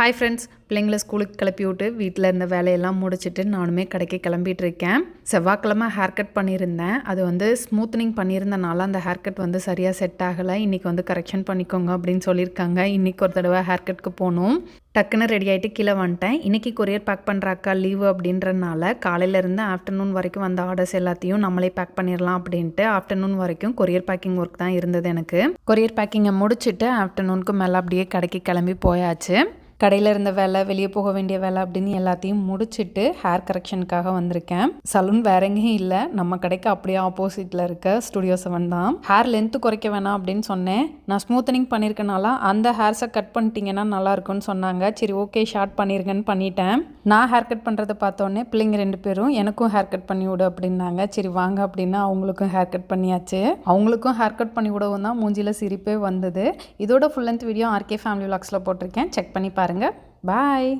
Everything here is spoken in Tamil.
ஹாய் ஃப்ரெண்ட்ஸ், பிள்ளைங்களை ஸ்கூலுக்கு கிளப்பி விட்டு வீட்டில் இருந்த வேலையெல்லாம் முடிச்சுட்டு நானுமே கடைக்கு கிளம்பிட்டு இருக்கேன். செவ்வாய்க்கிழமை ஹேர் கட் பண்ணியிருந்தேன். அது ஸ்மூத்தனிங் பண்ணியிருந்தனால அந்த ஹேர் கட் சரியாக செட் ஆகலை. இன்றைக்கி கரெக்ஷன் பண்ணிக்கோங்க அப்படின்னு சொல்லியிருக்காங்க. இன்றைக்கி ஒரு தடவை ஹேர் கட்க்கு போகணும். டக்குன்னு ரெடி ஆகிட்டு கீழே வந்துட்டேன். இன்றைக்கி கொரியர் பேக் பண்ணுற அக்கா லீவு அப்படின்றனால காலையிலேருந்து ஆஃப்டர்நூன் வரைக்கும் வந்த ஆர்டர்ஸ் எல்லாத்தையும் நம்மளே பேக் பண்ணிடலாம் அப்படின்ட்டு ஆஃப்டர்நூன் வரைக்கும் கொரியர் பேக்கிங் ஒர்க் தான் இருந்தது எனக்கு. கொரியர் பேக்கிங்கை முடிச்சுட்டு ஆஃப்டர்நூனுக்கு மேலே அப்படியே கடைக்கு கிளம்பி போயாச்சு. கடையில் இருந்த வேலை, வெளியே போக வேண்டிய வேலை அப்படின்னு எல்லாத்தையும் முடிச்சுட்டு ஹேர் கரெக்ஷனுக்காக வந்திருக்கேன். சலூன் வேற எங்கேயும் இல்லை, நம்ம கடைக்கு அப்படியே ஆப்போசிட்டில் இருக்க ஸ்டுடியோ 7 தான். ஹேர் லென்த்து குறைக்க வேணாம் அப்படின்னு சொன்னேன். நான் ஸ்மூத்தனிங் பண்ணியிருக்கனால அந்த ஹேர்ஸை கட் பண்ணிட்டீங்கன்னா நல்லாயிருக்கும்னு சொன்னாங்க. சரி ஓகே, ஷார்ட் பண்ணியிருக்கேன்னு பண்ணிட்டேன். நான் ஹேர் கட் பண்ணுறதை பார்த்தோன்னே பிள்ளைங்க 2 பேரும் எனக்கும் ஹேர் கட் பண்ணி விடு அப்படின்னாங்க. சரி வாங்க அப்படின்னு அவங்களுக்கும் ஹேர் கட் பண்ணியாச்சு. அவங்களுக்கும் ஹேர் கட் பண்ணி விடவும் தான் மூஞ்சியில் சிரிப்பே வந்தது. இதோட full length video RK family விலாக்ஸில் போட்டிருக்கேன், செக் பண்ணி பாருங்கள். பாய்.